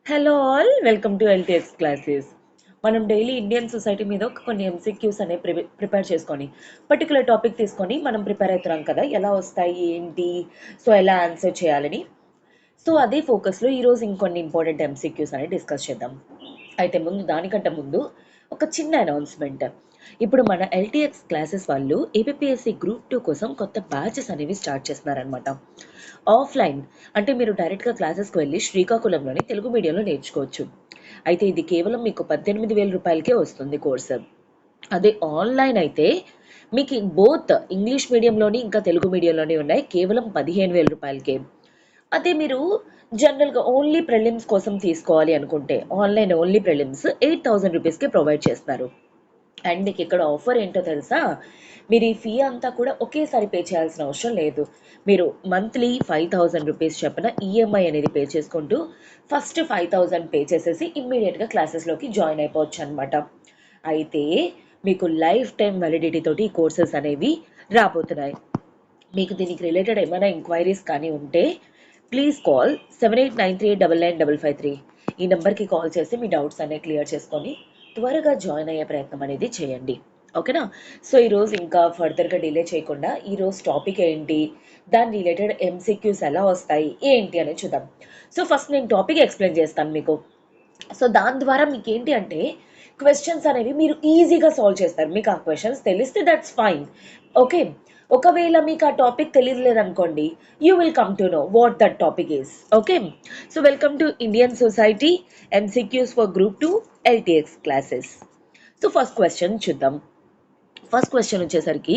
Hello all, welcome to LTX classes. మనం daily Indian society మీద కొన్ని ఎంసీక్యూస్ అనేవి ప్రిపేర్ చేసుకొని పర్టికులర్ టాపిక్ తీసుకొని మనం ప్రిపేర్ అవుతున్నాం కదా, ఎలా వస్తాయి ఏంటి, సో ఎలా ఆన్సర్ చేయాలని. సో అదే ఫోకస్లో ఈరోజు ఇంకొన్ని ఇంపార్టెంట్ ఎంసీక్యూస్ అనేవి డిస్కస్ చేద్దాం. అయితే దానికంటే ముందు ఒక చిన్న అనౌన్స్మెంట్. ఇప్పుడు మన ఎల్టీఎక్స్ క్లాసెస్ వాళ్ళు ఏపీఎస్సి గ్రూప్ 2 కోసం కొత్త బ్యాచెస్ అనేవి స్టార్ట్ చేస్తున్నారనమాట. ఆఫ్లైన్ అంటే మీరు డైరెక్ట్గా క్లాసెస్కి వెళ్ళి శ్రీకాకుళంలోని తెలుగు మీడియంలో నేర్చుకోవచ్చు. అయితే ఇది కేవలం మీకు 18,000 రూపాయలకే వస్తుంది కోర్సు. అదే ఆన్లైన్ అయితే మీకు బోత్ ఇంగ్లీష్ మీడియంలోని ఇంకా తెలుగు మీడియంలోని ఉన్నాయి, కేవలం 15,000 రూపాయలకే. అదే మీరు జనరల్గా ఓన్లీ ప్రిలిమ్స్ కోసం తీసుకోవాలి అనుకుంటే ఆన్లైన్ ఓన్లీ ప్రిలిమ్స్ 8,000 రూపీస్కి ప్రొవైడ్ చేస్తున్నారు. అండ్ మీకు ఇక్కడ ఆఫర్ ఏంటో తెలుసా? మీరు ఈ ఫీ అంతా కూడా ఒకేసారి పే చేయాల్సిన అవసరం లేదు. మీరు మంత్లీ 5,000 రూపీస్ చెప్పిన ఈఎంఐ అనేది పే చేసుకుంటూ ఫస్ట్ 5,000 పే చేసేసి ఇమ్మీడియట్గా క్లాసెస్లోకి జాయిన్ అయిపోవచ్చు అనమాట. అయితే మీకు లైఫ్ టైం వ్యాలిడిటీ తోటి ఈ కోర్సెస్ అనేవి రాబోతున్నాయి. మీకు దీనికి రిలేటెడ్ ఏమైనా ఎంక్వైరీస్ కానీ ఉంటే ప్లీజ్ కాల్ 7893899553. ఈ నెంబర్కి కాల్ చేసి మీ డౌట్స్ అనేవి క్లియర్ చేసుకొని త్వరగా జాయిన్ అయ్యే ప్రయత్నం అనేది చేయండి. ఓకేనా? సో ఈరోజు ఇంకా ఫర్దర్గా డిలే చేయకుండా ఈరోజు టాపిక్ ఏంటి, దాని రిలేటెడ్ ఎంసీక్యూస్ ఎలా వస్తాయి ఏంటి అనేది చూద్దాం. సో ఫస్ట్ నేను టాపిక్ ఎక్స్ప్లెయిన్ చేస్తాను మీకు. సో దాని ద్వారా మీకు ఏంటి అంటే క్వశ్చన్స్ అనేవి మీరు ఈజీగా సాల్వ్ చేస్తారు. మీకు ఆ క్వశ్చన్స్ తెలిస్తే దట్స్ ఫైన్. ఓకే, ఒకవేళ మీకు ఆ టాపిక్ తెలియలేదనుకోండి, you will come to know what that topic is. Okay, so welcome to Indian society MCQs for group 2 ఎల్టీఎక్స్ క్లాసెస్. సో ఫస్ట్ క్వశ్చన్ చూద్దాం. ఫస్ట్ క్వశ్చన్ వచ్చేసరికి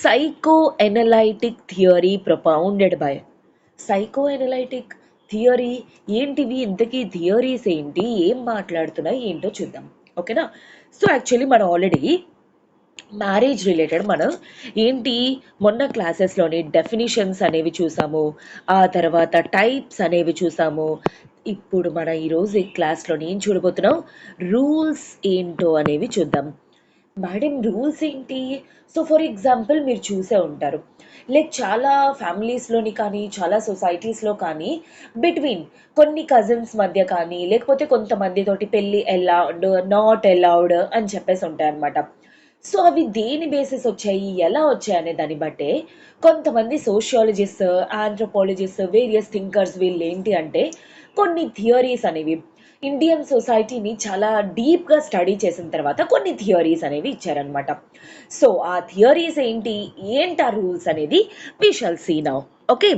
psychoanalytic theory propounded by. Psychoanalytic theory ఏంటివి, ఇంతకీ theories ఏంటి, ఏం మాట్లాడుతున్నాయి ఏంటో చూద్దాం. ఓకేనా? సో యాక్చువల్లీ మనం ఆల్రెడీ మ్యారేజ్ రిలేటెడ్ మనం ఏంటి మొన్న క్లాసెస్లోని డెఫినిషన్స్ అనేవి చూసాము, ఆ తర్వాత టైప్స్ అనేవి చూసాము. ఇప్పుడు మన ఈరోజు ఈ క్లాస్లోని ఏం చూడబోతున్నాం, రూల్స్ ఏంటో అనేవి చూద్దాం. మేడం రూల్స్ ఏంటి? సో ఫర్ ఎగ్జాంపుల్ మీరు చూసే ఉంటారు, లైక్ చాలా ఫ్యామిలీస్లోని కానీ చాలా సొసైటీస్లో కానీ బిట్వీన్ కొన్ని కజిన్స్ మధ్య కానీ లేకపోతే కొంతమంది తోటి పెళ్ళి అలౌడ్ నాట్ అలౌడ్ అని చెప్పేసి ఉంటాయి అన్నమాట. సో అవి దేని బేసిస్ వచ్చాయి, ఎలా వచ్చాయి అనే దాన్ని బట్టే కొంతమంది సోషియాలజిస్ట్, ఆంథ్రోపాలజిస్ట్, వేరియస్ థింకర్స్ వీళ్ళు ఏంటి అంటే కొన్ని థియరీస్ అనేవి ఇండియన్ సొసైటీని చాలా డీప్గా స్టడీ చేసిన తర్వాత కొన్ని థియరీస్ అనేవి ఇచ్చారనమాట. సో ఆ థియరీస్ ఏంటి, ఆ రూల్స్ అనేది we shall see now. Okay,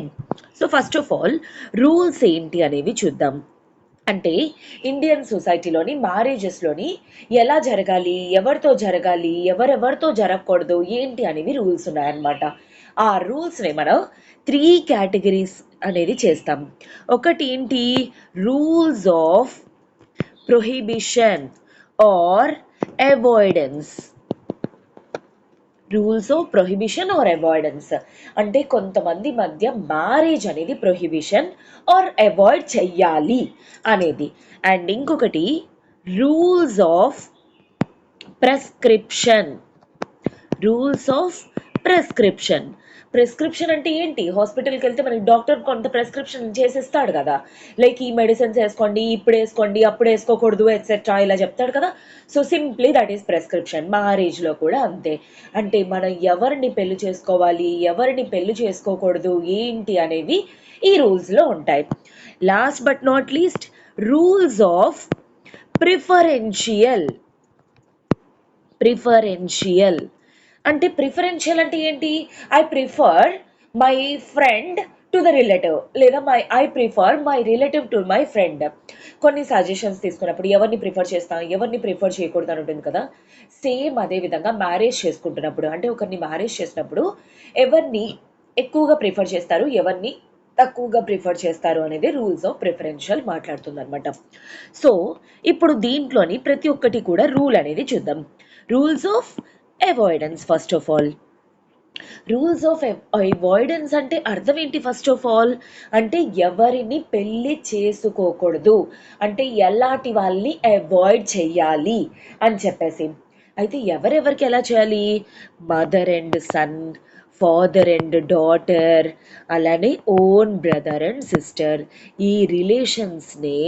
so first of all rules ఏంటి అనేవి చూద్దాం. అంటే ఇండియన్ సొసైటీలోని మ్యారేజెస్లోని ఎలా జరగాలి, ఎవరితో జరగాలి, ఎవరెవరితో జరగకూడదు ఏంటి అనేవి రూల్స్ ఉన్నాయన్నమాట. ఆ రూల్స్ని మనం 3 కేటగిరీస్ అనేది చేస్తాం. ఒకటి ఏంటి, rules of prohibition or avoidance. Rules of prohibition or avoidance అంటే కొంతమంది మధ్య మ్యారేజ్ అనేది ప్రొహిబిషన్ ఆర్ అవాయిడ్ చెయ్యాలి అనేది. అండ్ ఇంకొకటి rules of prescription. Rules of prescription. Prescription అంటే ఏంటి, హాస్పిటల్కి వెళ్తే మనకి డాక్టర్ కొంత ప్రిస్క్రిప్షన్ చేసిస్తాడు కదా, లైక్ ఈ మెడిసిన్స్ వేసుకోండి, ఇప్పుడు వేసుకోండి, అప్పుడు వేసుకోకూడదు ఎట్సెట్రా ఇలా చెప్తాడు కదా. So simply that is prescription. మ్యారేజ్లో కూడా అంతే. అంటే మనం ఎవరిని పెళ్లి చేసుకోవాలి, ఎవరిని పెళ్లి చేసుకోకూడదు ఏంటి అనేవి ఈ రూల్స్లో ఉంటాయి. Last but not least rules of preferential. Preferential అంటే ప్రిఫరెన్షియల్ అంటే ఏంటి, I prefer my friend to the relative, లేదా I prefer my relative to my friend. కొన్ని సజెషన్స్ తీసుకున్నప్పుడు ఎవరిని ప్రిఫర్ చేస్తాం, ఎవరిని ప్రిఫర్ చేయకూడదు అని ఉంటుంది కదా. సేమ్ అదే విధంగా మ్యారేజ్ చేసుకుంటున్నప్పుడు అంటే ఒకరిని మ్యారేజ్ చేసినప్పుడు ఎవరిని ఎక్కువగా ప్రిఫర్ చేస్తారు, ఎవరిని తక్కువగా ప్రిఫర్ చేస్తారు అనేది రూల్స్ ఆఫ్ ప్రిఫరెన్షియల్ మాట్లాడుతుంది అనమాట. సో ఇప్పుడు దీంట్లోని ప్రతి ఒక్కటి కూడా రూల్ అనేది చూద్దాం. Rules of avoidance. First of all rules of avoidance అంటే అర్థం ఏంటి? ఫస్ట్ ఆఫ్ ఆల్ అంటే ఎవరిని పెళ్లి చేసుకోకూడదు అంటే ఎలాంటి వాళ్ళని అవాయిడ్ చెయ్యాలి అని చెప్పేసి. అయితే ఎవరెవరికి ఎలా చేయాలి, mother and son, father and daughter, అలానే ఓన్ బ్రదర్ అండ్ సిస్టర్. ఈ రిలేషన్స్ని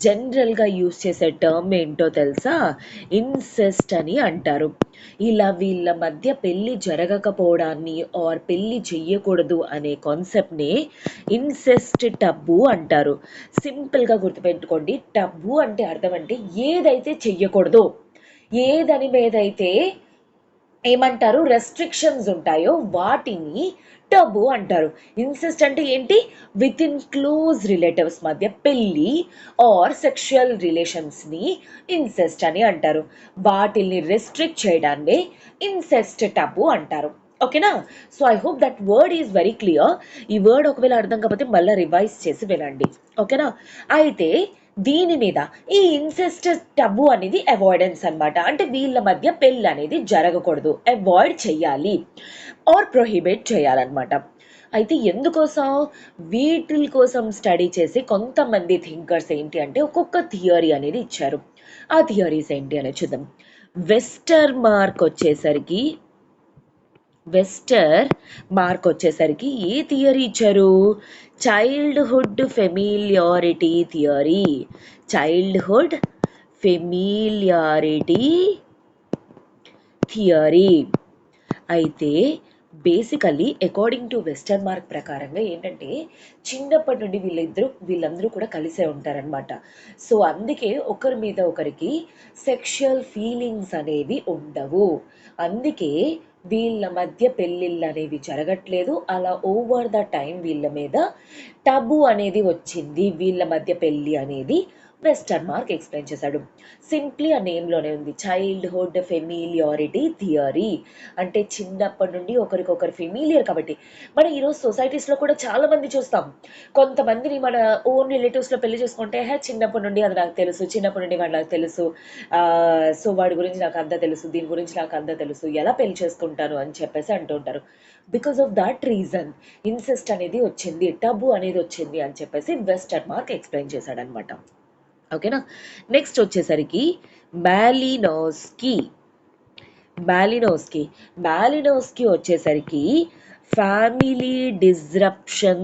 జనరల్గా యూస్ చేసే టర్మ్ ఏంటో తెలుసా? ఇన్సెస్ట్ అని అంటారు. ఇలా వీళ్ళ మధ్య పెళ్ళి జరగకపోవడాన్ని ఆర్ పెళ్ళి చెయ్యకూడదు అనే కాన్సెప్ట్ని ఇన్సెస్ట్ టబ్బు అంటారు. సింపుల్గా గుర్తుపెట్టుకోండి, టబ్బు అంటే అర్థం అంటే ఏదైతే చెయ్యకూడదో, ఏదని మీదైతే ఏమంటారు రెస్ట్రిక్షన్స్ ఉంటాయో వాటిని టబు అంటారు. ఇన్సెస్ట్ అంటే ఏంటి? విత్ ఇన్ క్లోజ్ రిలేటివ్స్ మధ్య పెళ్ళి ఆర్ సెక్షువల్ రిలేషన్స్ని ఇన్సెస్ట్ అని అంటారు. వాటిని రెస్ట్రిక్ట్ చేయడాన్ని ఇన్సెస్ట్ టబు అంటారు. ఓకేనా? So I hope that word is very clear. ఈ వర్డ్ ఒకవేళ అర్థం కాకపోతే మళ్ళీ రివైజ్ చేసి వినండి. ఓకేనా? అయితే దీని మీద ఈ ఇన్సెస్ట్ టబు అనేది అవాయిడెన్స్ అనమాట. అంటే వీళ్ళ మధ్య పెళ్ళి అనేది జరగకూడదు, అవాయిడ్ చేయాలి ఆర్ ప్రొహిబిట్ చేయాలన్నమాట. అయితే ఎందుకోసం? వీటి కోసం స్టడీ చేసి కొంతమంది థింకర్స్ ఏంటి అంటే ఒక్కొక్క థియరీ అనేది ఇచ్చారు. ఆ థియరీస్ ఏంటి అనేది చూద్దాం. వెస్టర్ మార్క్ వచ్చేసరికి ఏ థియరీ ఇచ్చారు? Childhood familiarity theory. Childhood familiarity theory. అయితే basically according to Westermarck ప్రకారంగా ఏంటంటే చిన్నప్పటి నుండి వీళ్ళందరూ కూడా కలిసే ఉంటారనమాట. సో అందుకే ఒకరి మీద ఒకరికి సెక్షువల్ ఫీలింగ్స్ అనేవి ఉండవు. అందుకే వీళ్ళ మధ్య పెళ్ళిళ్ళు అనేవి జరగట్లేదు. అలా ఓవర్ ద టైం వీళ్ళ మీద టబు అనేది వచ్చింది, వీళ్ళ మధ్య పెళ్ళి అనేది వెస్టర్న్ మార్క్ ఎక్స్ప్లెయిన్ చేశాడు. సింప్లీ ఆ నేమ్లోనే ఉంది, చైల్డ్హుడ్ ఫెమిలియారిటీ థియరీ. అంటే చిన్నప్పటి నుండి ఒకరికొకరు ఫెమిలియర్ కాబట్టి. మనం ఈరోజు సొసైటీస్లో కూడా చాలా మంది చూస్తాం, కొంతమందిని మన ఓన్ రిలేటివ్స్లో పెళ్లి చేసుకుంటే చిన్నప్పటి నుండి అది నాకు తెలుసు, చిన్నప్పటి నుండి వాడు నాకు తెలుసు, సో వాడి గురించి నాకు అంతా తెలుసు, దీని గురించి నాకు అంతా తెలుసు, ఎలా పెళ్లి చేసుకుంటాను అని చెప్పేసి అంటూ ఉంటారు. Because of that reason incest అనేది వచ్చింది, టబు అనేది వచ్చింది అని చెప్పేసి వెస్టర్న్ మార్క్ ఎక్స్ప్లెయిన్ చేశాడనమాట. ఓకేనా? నెక్స్ట్ వచ్చేసరికి మాలినోస్కి వచ్చేసరికి ఫ్యామిలీ డిస్రప్షన్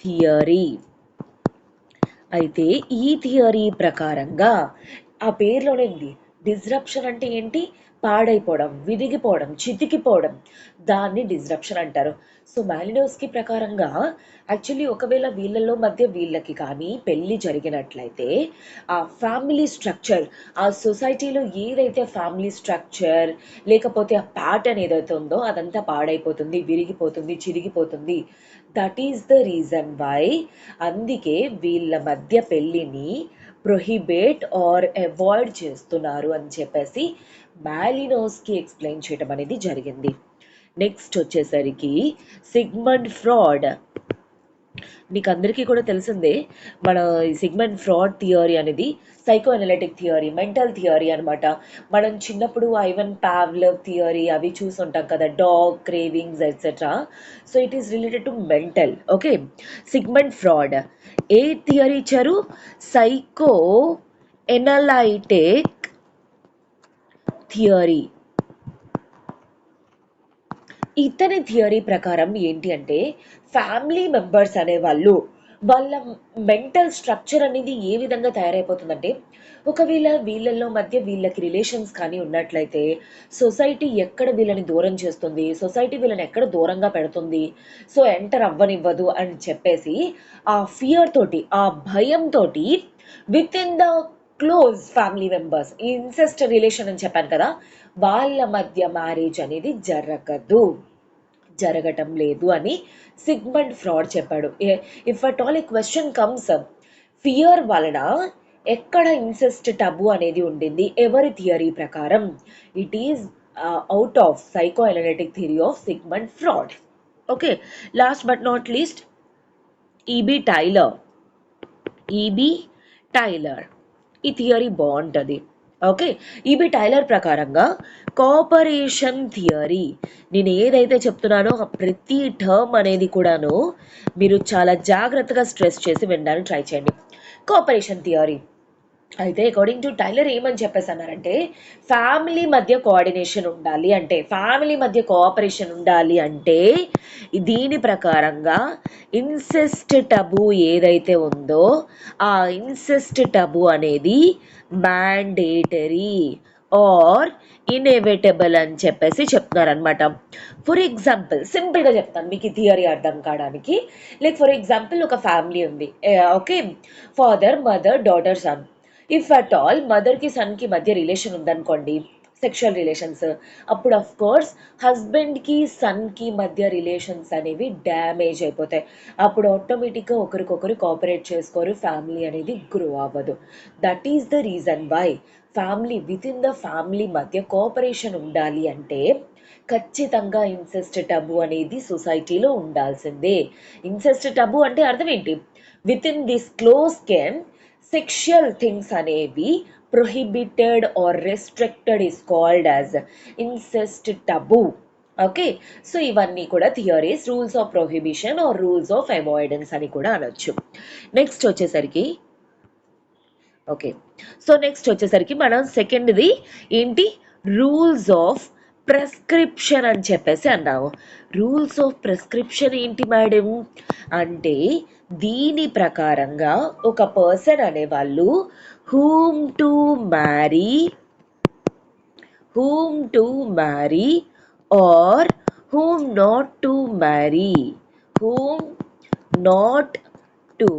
థియరీ. అయితే ఈ థియరీ ప్రకారంగా ఆ పేరులోనే ఉంది, డిస్రప్షన్ అంటే ఏంటి? పాడైపోవడం, విరిగిపోవడం, చితికిపోవడం, దాన్ని డిస్రప్షన్ అంటారు. సో మాలినోస్కి ప్రకారంగా యాక్చువల్లీ ఒకవేళ వీళ్ళలో మధ్య వీళ్ళకి కానీ పెళ్ళి జరిగినట్లయితే ఆ ఫ్యామిలీ స్ట్రక్చర్, ఆ సొసైటీలో ఏదైతే ఫ్యామిలీ స్ట్రక్చర్ లేకపోతే ఆ ప్యాటర్న్ ఏదైతే ఉందో అదంతా పాడైపోతుంది, విరిగిపోతుంది, చిరిగిపోతుంది. That is the reason why అందుకే వీళ్ళ మధ్య పెళ్ళిని ప్రొహిబిట్ ఆర్ అవాయిడ్ చేస్తున్నారు అని చెప్పేసి మాలినోస్కి ఎక్స్ప్లెయిన్ చేయడం అనేది జరిగింది. నెక్స్ట్ వచ్చేసరికి సిగ్మండ్ ఫ్రాడ్. మీకు అందరికీ కూడా తెలిసిందే, మన సిగ్మండ్ ఫ్రాడ్ థియరీ అనేది psychoanalytic theory, mental theory అనమాట. మనం చిన్నప్పుడు ఐవన్ పావ్లవ్ థియరీ అవి చూసుంటాం కదా, dog cravings etcetera. So it is related to mental. Okay, Sigmund Freud ఏ థియరీ ఇచ్చారు? Psychoanalytic theory. ఇతని థియరీ ప్రకారం ఏంటి అంటే ఫ్యామిలీ మెంబర్స్ అనేవాళ్ళు వాళ్ళ మెంటల్ స్ట్రక్చర్ అనేది ఏ విధంగా తయారైపోతుందంటే, ఒకవేళ వీళ్ళల్లో మధ్య వీళ్ళకి రిలేషన్స్ కానీ ఉన్నట్లయితే సొసైటీ ఎక్కడ వీళ్ళని దూరం చేస్తుంది, సొసైటీ వీళ్ళని ఎక్కడ దూరంగా పెడుతుంది, సో ఎంటర్ అవ్వనివ్వదు అని చెప్పేసి ఆ ఫియర్ తోటి, ఆ భయంతో with in the close family members, incest relation అని చెప్పాను కదా, వాళ్ళ మధ్య మ్యారేజ్ అనేది జరగటం లేదు అని సిగ్మండ్ ఫ్రాడ్ చెప్పాడు. If at all a question comes, fear వలన ఎక్కడ ఇన్సెస్ట్ టబు అనేది ఉండింది, ఎవరి థియరీ ప్రకారం? It is out of psychoanalytic theory of Sigmund Freud. Okay, last but not least EB Tylor. ఈ థియరీ బాగుంటుంది. ఓకే, ఈబి టైలర్ ప్రకారంగా cooperation theory. నేను ఏదైతే చెప్తున్నానో ప్రతి టర్మ్ అనేది కూడాను మీరు చాలా జాగ్రత్తగా స్ట్రెస్ చేసి వినడానికి ట్రై చేయండి. కోఆపరేషన్ థియరీ అయితే అకార్డింగ్ టు టైలర్ ఏమని చెప్పేసన్నారంటే, ఫ్యామిలీ మధ్య కోఆర్డినేషన్ ఉండాలి అంటే, ఫ్యామిలీ మధ్య కోఆపరేషన్ ఉండాలి అంటే, దీని ప్రకారంగా ఇన్సెస్ట్ టబు ఏదైతే ఉందో ఆ ఇన్సెస్ట్ టబు అనేది మ్యాండేటరీ ఆర్ ఇన్ఎవిటబుల్ అని చెప్పేసి చెప్తున్నారనమాట. ఫర్ ఎగ్జాంపుల్ సింపుల్గా చెప్తాను మీకు ఈ థియరీ అర్థం కావడానికి. లైక్ ఫర్ ఎగ్జాంపుల్ ఒక ఫ్యామిలీ ఉంది, okay, father mother daughter sun. If at all మదర్కి సన్కి మధ్య రిలేషన్ ఉందనుకోండి, సెక్షువల్ రిలేషన్స్, అప్పుడు అఫ్ కోర్స్ హస్బెండ్కి సన్కి మధ్య రిలేషన్స్ అనేవి డ్యామేజ్ అయిపోతాయి. అప్పుడు ఆటోమేటిక్గా ఒకరికొకరు కోఆపరేట్ చేసుకోరు, ఫ్యామిలీ అనేది గ్రో అవ్వదు. That is the reason why family within the family మధ్య కోఆపరేషన్ ఉండాలి అంటే ఖచ్చితంగా ఇన్సెస్ట్ టబు అనేది సొసైటీలో ఉండాల్సిందే. ఇన్సెస్ట్ టబు అంటే అర్థం ఏంటి? Within this close can sexual things అనేవి prohibited or restricted is called as incest taboo. Okay, so ఇవన్నీ కూడా theories, rules of prohibition or rules of avoidance అని కూడా అనొచ్చు. నెక్స్ట్ వచ్చేసరికి ఓకే, సో నెక్స్ట్ వచ్చేసరికి మనం సెకండ్ది ఏంటి, రూల్స్ ఆఫ్ ప్రెస్క్రిప్షన్ అని చెప్పేసి అన్నాము. రూల్స్ ఆఫ్ ప్రెస్క్రిప్షన్ ఏంటి మేడం అంటే, దీని ప్రకారంగా ఒక పర్సన్ అనేవాళ్ళు whom to marry, whom to marry or whom not to marry, whom not to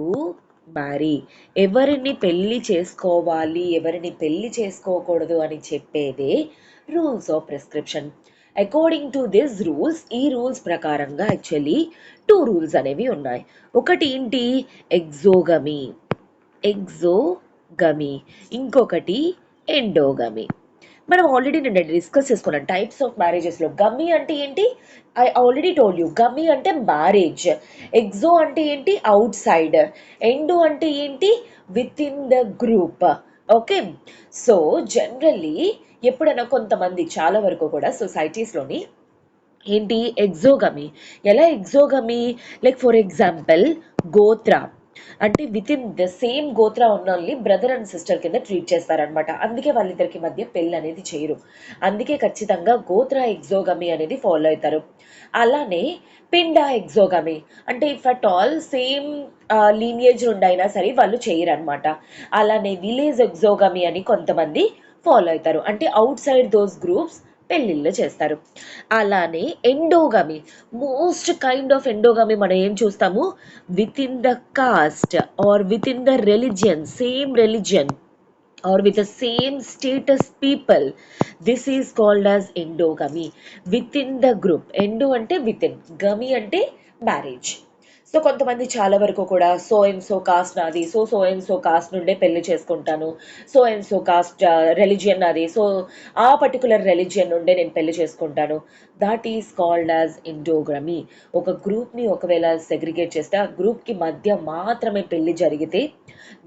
marry, ఎవరిని పెళ్లి చేసుకోవాలి ఎవరిని పెళ్లి చేసుకోకూడదు అని చెప్పేదే rules of prescription. According to this rules, ఈ రూల్స్ ప్రకారంగా యాక్చువల్లీ 2 రూల్స్ అనేవి ఉన్నాయి. ఒకటి ఏంటి, ఎగ్జోగమీ, ఇంకొకటి ఎండోగమీ. మనం ఆల్రెడీ నిన్న డిస్కస్ చేసుకున్నాం టైప్స్ ఆఫ్ మ్యారేజెస్లో. గమ్మి అంటే ఏంటి, ఐ ఆల్రెడీ టోల్డ్ యూ. గమ్మి అంటే మ్యారేజ్, ఎగ్జో అంటే ఏంటి, అవుట్ సైడ్, ఎండో అంటే ఏంటి, within the group. Okay, so generally ఎప్పుడైనా కొంతమంది చాలా వరకు కూడా సొసైటీస్లోని ఏంటి ఎగ్జోగమి. ఎలా ఎగ్జోగమి, లైక్ ఫర్ ఎగ్జాంపుల్ గోత్ర అంటే విత్ ఇన్ ద సేమ్ గోత్ర ఉన్న వాళ్ళని బ్రదర్ అండ్ సిస్టర్ కింద ట్రీట్ చేస్తారనమాట. అందుకే వాళ్ళిద్దరికి మధ్య పెళ్ళి అనేది చేయరు. అందుకే ఖచ్చితంగా గోత్ర ఎగ్జోగమి అనేది ఫాలో అవుతారు. అలానే పిండ ఎగ్జోగమి అంటే if at all same lineage ఉండైనా సరే వాళ్ళు చేయరనమాట. అలానే విలేజ్ ఎగ్జోగమి అని కొంతమంది ఫాలో అవుతారు, అంటే అవుట్ సైడ్ దోస్ గ్రూప్స్ పెళ్ళిళ్ళు చేస్తారు. అలానే endogamy, most kind of endogamy మనం ఏం చూస్తాము, within the caste or within the religion, same religion or with the same status people, this is called as endogamy. Within the group, endo అంటే within, gami అంటే marriage. So కొంతమంది చాలా వరకు కూడా so and so caste నాది, so and so caste నుండే పెళ్లి చేసుకుంటాను, so and so caste religion నాది, సో ఆ పర్టికులర్ రెలిజియన్ నుండే నేను పెళ్లి చేసుకుంటాను. That is called as endogamy. ఒక గ్రూప్ని ఒకవేళ సెగ్రిగేట్ చేస్తే ఆ గ్రూప్కి మధ్య మాత్రమే పెళ్లి జరిగితే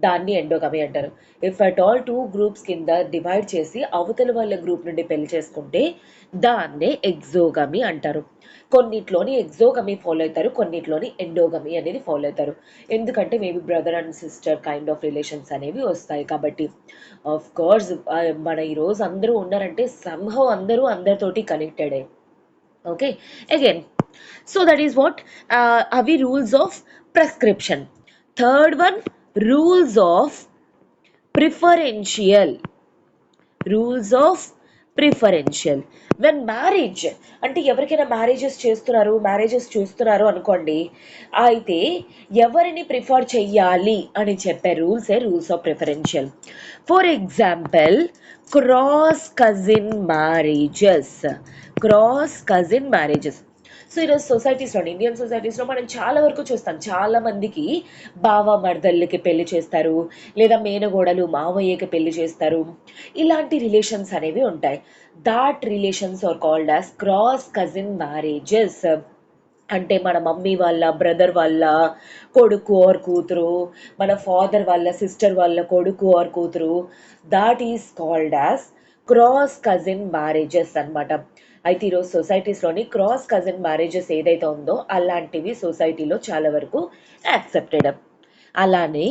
దాన్ని ఎండోగమీ అంటారు. ఇఫ్ అట్ ఆల్ 2 గ్రూప్స్ కింద డివైడ్ చేసి అవతల వాళ్ళ గ్రూప్ నుండి పెళ్లి చేసుకుంటే దాన్నే ఎగ్జోగమీ అంటారు. కొన్నిట్లోని ఎగ్జోగమీ ఫాలో అవుతారు, కొన్నిట్లోని ఎండోగమీ అనేది ఫాలో అవుతారు. ఎందుకంటే maybe brother and sister kind of relations అనేవి వస్తాయి కాబట్టి. ఆఫ్ కోర్స్ మన ఈరోజు అందరూ ఉన్నారంటే సంహవ్ అందరూ అందరితోటి కనెక్టెడే. Okay, again so that is what అవి rules of prescription. Third one, rules of preferential. Rules of preferential when marriage అంటే ఎవరికైనా మ్యారేజెస్ చూస్తున్నారు అనుకోండి, అయితే ఎవరిని ప్రిఫర్ చెయ్యాలి అని చెప్పే rules of preferential. For example cross cousin marriages. So ఈరోజు సొసైటీస్లో, ఇండియన్ సొసైటీస్లో మనం చాలా వరకు చూస్తాం, చాలా మందికి బావ మర్దళ్ళకి పెళ్లి చేస్తారు, లేదా మేనగోడలు మావయ్యకి పెళ్లి చేస్తారు. ఇలాంటి రిలేషన్స్ అనేవి ఉంటాయి. That relations are called as cross cousin marriages. అంటే మన మమ్మీ వాళ్ళ బ్రదర్ వాళ్ళ కొడుకు ఆర్ కూతురు, మన ఫాదర్ వాళ్ళ సిస్టర్ వాళ్ళ కొడుకు ఆర్ కూతురు, that is called as cross cousin marriages అనమాట. అయితే ఈరోజు సొసైటీస్లోని క్రాస్ కజిన్ మ్యారేజెస్ ఏదైతే ఉందో అలాంటివి సొసైటీలో చాలా వరకు యాక్సెప్టెడ్. అలానే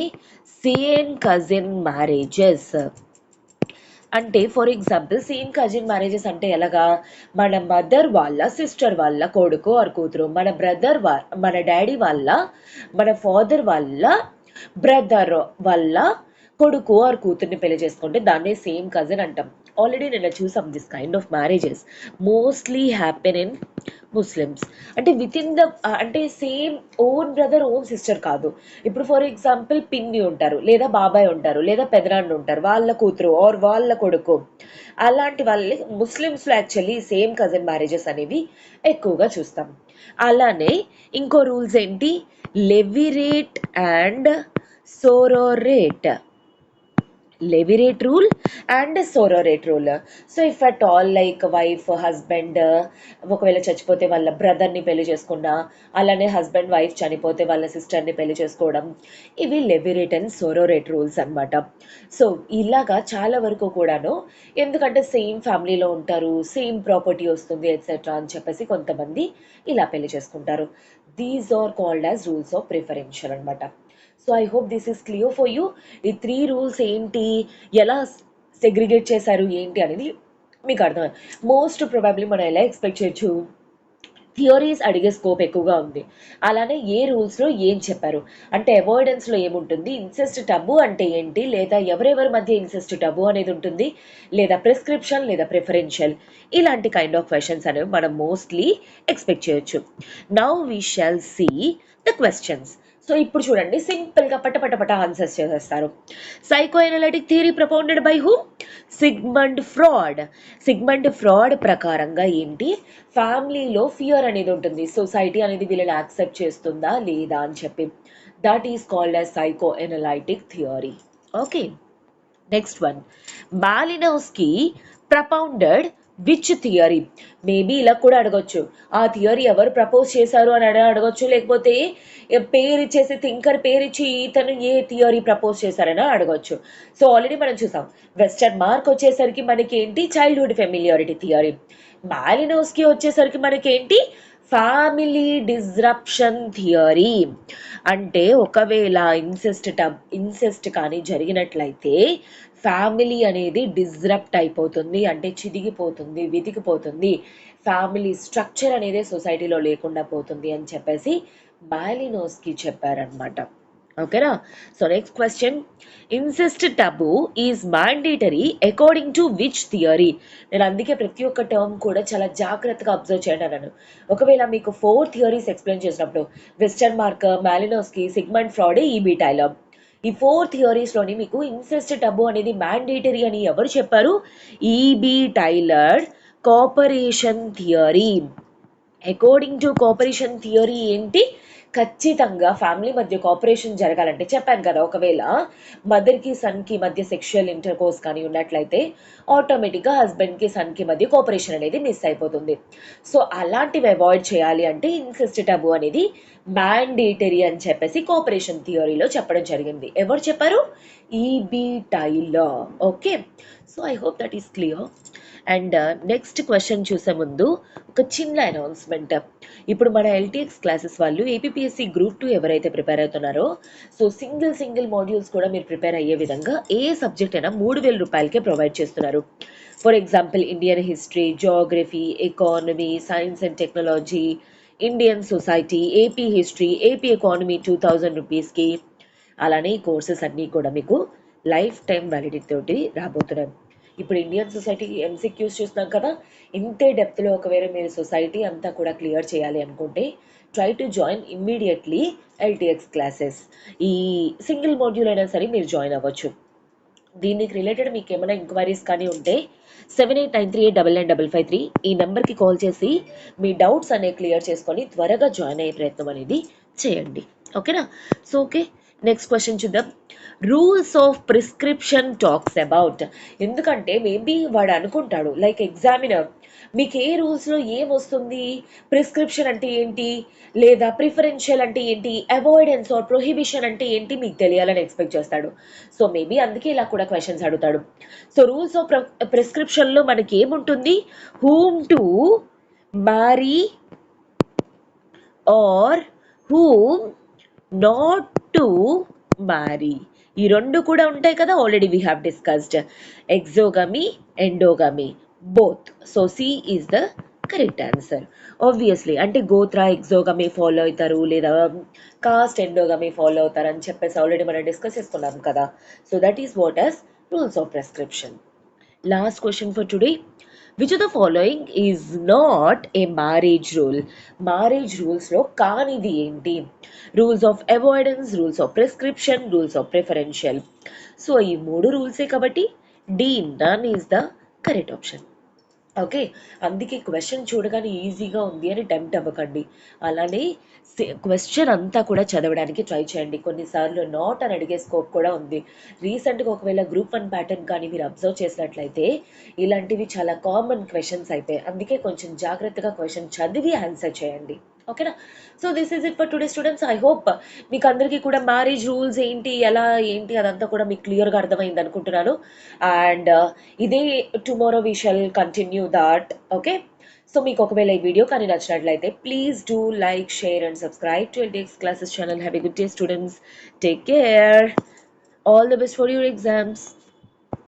సేమ్ కజిన్ మ్యారేజెస్ అంటే for example same cousin marriages అంటే ఎలాగా, మన మదర్ వాళ్ళ సిస్టర్ వాళ్ళ కొడుకు ఆర్ కూతురు, మన డాడీ వాళ్ళ మన ఫాదర్ వాళ్ళ బ్రదర్ వాళ్ళ కొడుకు ఆర్ కూతుర్ని పెళ్లి చేసుకుంటే దాన్నే సేమ్ కజిన్ అంటాం. ఆల్రెడీ నేను చూసాం this kind of marriages mostly happen in Muslims. అంటే విత్ ఇన్ ద అంటే same own brother own sister కాదు. ఇప్పుడు ఫర్ ఎగ్జాంపుల్ పిన్ని ఉంటారు, లేదా బాబాయ్ ఉంటారు, లేదా పెదనాన్న ఉంటారు, వాళ్ళ కూతురు ఆర్ వాళ్ళ కొడుకు, అలాంటి వాళ్ళని ముస్లిమ్స్లో యాక్చువల్లీ సేమ్ కజిన్ మ్యారేజెస్ అనేవి ఎక్కువగా చూస్తాం. అలానే ఇంకో రూల్స్ ఏంటి, levirate and sororate. Levirate rule and sororate rule. So if at all like wife husband ఒకవేళ చచ్చిపోతే వాళ్ళ బ్రదర్ని పెళ్లి చేసుకున్నా, అలానే హస్బెండ్ వైఫ్ చనిపోతే వాళ్ళ సిస్టర్ని పెళ్లి చేసుకోవడం, ఇవి లెవిరేట్ అండ్ సోరోరేట్ రూల్స్ అనమాట. సో ఇలాగా చాలా వరకు కూడాను, ఎందుకంటే సేమ్ ఫ్యామిలీలో ఉంటారు, సేమ్ ప్రాపర్టీ వస్తుంది ఎట్సెట్రా అని చెప్పేసి కొంతమంది ఇలా పెళ్లి చేసుకుంటారు. These are called as rules of preferential అనమాట. So I hope this is clear for you. ఈ 3 రూల్స్ ఏంటి, ఎలా సెగ్రిగేట్ చేశారు ఏంటి అనేది మీకు అర్థం. మోస్ట్ ప్రాబబ్లీ మనం ఎలా ఎక్స్పెక్ట్ చేయొచ్చు, థియరీస్ అడిగే స్కోప్ ఎక్కువగా ఉంది. అలానే ఏ రూల్స్లో ఏం చెప్పారు అంటే, అవాయిడెన్స్లో ఏముంటుంది, ఇన్సెస్ట్ టబు అంటే ఏంటి, లేదా ఎవరెవరి మధ్య ఇన్సెస్ట్ టబు అనేది ఉంటుంది, లేదా ప్రిస్క్రిప్షన్ లేదా ప్రిఫరెన్షియల్, ఇలాంటి కైండ్ ఆఫ్ క్వశ్చన్స్ అనేవి మనం మోస్ట్లీ ఎక్స్పెక్ట్ చేయొచ్చు. Now we shall see the questions. So ఇప్పుడు చూడండి, సింపుల్గా పట ఆన్సర్స్ చేసేస్తారు. Psychoanalytic theory propounded by who, Sigmund Freud. Sigmund Freud ప్రకారంగా ఏంటి, ఫ్యామిలీలో ఫియర్ అనేది ఉంటుంది, సొసైటీ అనేది వీళ్ళని యాక్సెప్ట్ చేస్తుందా లేదా అని చెప్పి. That is called as psychoanalytic theory. Okay, next one, Malinowski propounded which theory. Maybe ఇలా కూడా అడగొచ్చు, ఆ థియరీ ఎవరు ప్రపోజ్ చేశారు అని అడగొచ్చు, లేకపోతే పేరు ఇచ్చేసి థింకర్ పేరు ఇచ్చి ఇతను ఏ థియరీ ప్రపోజ్ చేశారని అడగొచ్చు. సో ఆల్రెడీ మనం చూసాం, వెస్టర్న్ మార్క్ వచ్చేసరికి మనకి ఏంటి, చైల్డ్హుడ్ ఫెమిలియారిటీ థియరీ. మాలినోవ్స్కీ వచ్చేసరికి మనకేంటి, ఫ్యామిలీ డిస్రప్షన్ థియరీ. అంటే ఒకవేళ ఇన్సెస్ట్ కానీ జరిగినట్లయితే ఫ్యామిలీ అనేది డిస్రప్ట్ అయిపోతుంది, అంటే చిదిగిపోతుంది, వెతికిపోతుంది, ఫ్యామిలీ స్ట్రక్చర్ అనేది సొసైటీలో లేకుండా పోతుంది అని చెప్పేసి మాలినోవ్స్కీ చెప్పారనమాట. ఓకేనా. So next question, incest Tabu is mandatory according to which theory. నేను అందుకే ప్రతి ఒక్క టర్మ్ కూడా చాలా జాగ్రత్తగా అబ్జర్వ్ చేయండి అన్నాను. ఒకవేళ మీకు 4 థియరీస్ ఎక్స్ప్లెయిన్ చేసినప్పుడు, Westermarck, Malinowski, Sigmund Freud, E B Tylor, ఈ 4 థియరీస్లోని మీకు ఇన్సెస్ట్ టబు అనేది మ్యాండేటరీ అని ఎవరు చెప్పారు, E B Tylor cooperation theory. According to cooperation theory ఏంటి, ఖచ్చితంగా ఫ్యామిలీ మధ్య కోఆపరేషన్ జరగాలంటే చెప్పాను కదా, ఒకవేళ మదర్కి సన్కి మధ్య సెక్షువల్ ఇంటర్ కోర్స్ కానీ ఉన్నట్లయితే ఆటోమేటిక్గా హస్బెండ్కి సన్కి మధ్య కోఆపరేషన్ అనేది మిస్ అయిపోతుంది. సో అలాంటివి అవాయిడ్ చేయాలి అంటే ఇన్సెస్ట్ టబు అనేది మ్యాండేటరీ అని చెప్పేసి కోఆపరేషన్ థియరీలో చెప్పడం జరిగింది. ఎవరు చెప్పారు, E B Tylor. Okay, so I hope that is clear. And next question చూసే ముందు ఒక చిన్న అనౌన్స్మెంట్. ఇప్పుడు మన ఎల్టీఎక్స్ క్లాసెస్ వాళ్ళు ఏపీఎస్సి గ్రూప్ 2 ఎవరైతే ప్రిపేర్ అవుతున్నారో, సో సింగిల్ మాడ్యూల్స్ కూడా మీరు ప్రిపేర్ అయ్యే విధంగా ఏ సబ్జెక్ట్ అయినా 3,000 రూపాయలకే ప్రొవైడ్ చేస్తున్నారు. For example Indian history, Geography, economy, science and technology, Indian society, AP history, AP economy 2,000 రూపీస్కి. అలానే ఈ కోర్సెస్ అన్నీ కూడా మీకు లైఫ్ టైం వ్యాలిడిటీ తోటి రాబోతున్నాయి. ఇప్పుడు ఇండియన్ సొసైటీ ఎంసీక్యూస్ చూస్తున్నాం కదా, ఇంతే డెప్త్లో ఒకవేళ మీరు సొసైటీ అంతా కూడా క్లియర్ చేయాలి అనుకుంటే try to join immediately LTX classes. ఈ సింగిల్ మాడ్యూల్ అయినా సరే మీరు జాయిన్ అవ్వచ్చు. దీనికి రిలేటెడ్ మీకు ఏమైనా ఎంక్వైరీస్ కానీ ఉంటే 7893899553 ఈ నెంబర్కి కాల్ చేసి మీ డౌట్స్ అనేవి క్లియర్ చేసుకొని త్వరగా జాయిన్ అయ్యే ప్రయత్నం అనేది చేయండి. ఓకేనా. సో ఓకే, నెక్స్ట్ క్వశ్చన్ చూద్దాం. Rules of prescription talks about. ఎందుకంటే మేబీ వాడు అనుకుంటాడు, లైక్ ఎగ్జామినర్, మీకు ఏ రూల్స్లో ఏం వస్తుంది, ప్రిస్క్రిప్షన్ అంటే ఏంటి, లేదా ప్రిఫరెన్షియల్ అంటే ఏంటి, అవాయిడెన్స్ ఆర్ ప్రొహిబిషన్ అంటే ఏంటి మీకు తెలియాలని ఎక్స్పెక్ట్ చేస్తాడు. సో మేబీ అందుకే ఇలా కూడా క్వశ్చన్స్ అడుగుతాడు. సో రూల్స్ ఆఫ్ ప్రిస్క్రిప్షన్లో మనకి ఏముంటుంది, whom to marry or whom not to marry. ఈ రెండు కూడా ఉంటాయి కదా, already we have discussed. Exogamy, endogamy, both. So C is the correct answer. Obviously అంటే గోత్ర ఎగ్జోగమీ ఫాలో అవుతారు, లేదా కాస్ట్ ఎండోగమీ ఫాలో అవుతారు అని చెప్పేసి ఆల్రెడీ మనం డిస్కస్ చేసుకున్నాం కదా. So that is what as rules of prescription. Last question for today. Which of the following is not a marriage rule? Marriage rules లో కానిది ఏంటి? Rules of avoidance, rules of prescription, rules of preferential. So ఈ మూడు రూల్సే కాబట్టి D, none is the correct option. Okay, అందుకే question చూడగానే ఈజీగా ఉంది అని టెంప్ట్ అవ్వకండి. అలానే క్వశ్చన్ అంతా కూడా చదవడానికి ట్రై చేయండి. కొన్నిసార్లు నాట్ అని అడిగే స్కోప్ కూడా ఉంది. రీసెంట్గా ఒకవేళ గ్రూప్ 1 ప్యాటర్న్ కానీ మీరు అబ్జర్వ్ చేసినట్లయితే ఇలాంటివి చాలా కామన్ క్వశ్చన్స్ అయిపోయాయి. అందుకే కొంచెం జాగ్రత్తగా క్వశ్చన్ చదివి ఆన్సర్ చేయండి. ఓకేనా? So this is it for today students. I hope మీకు అందరికీ కూడా మ్యారేజ్ రూల్స్ ఏంటి, ఎలా ఏంటి అదంతా కూడా మీకు క్లియర్గా అర్థమైంది అనుకుంటున్నాను. అండ్ ఇదే tomorrow we shall continue that. Okay, so మీకు ఒకవేళ ఈ వీడియో కానీ నచ్చినట్లయితే please do like, share and subscribe to LTX classes channel. Have a good day students. Take care. All the best for your exams.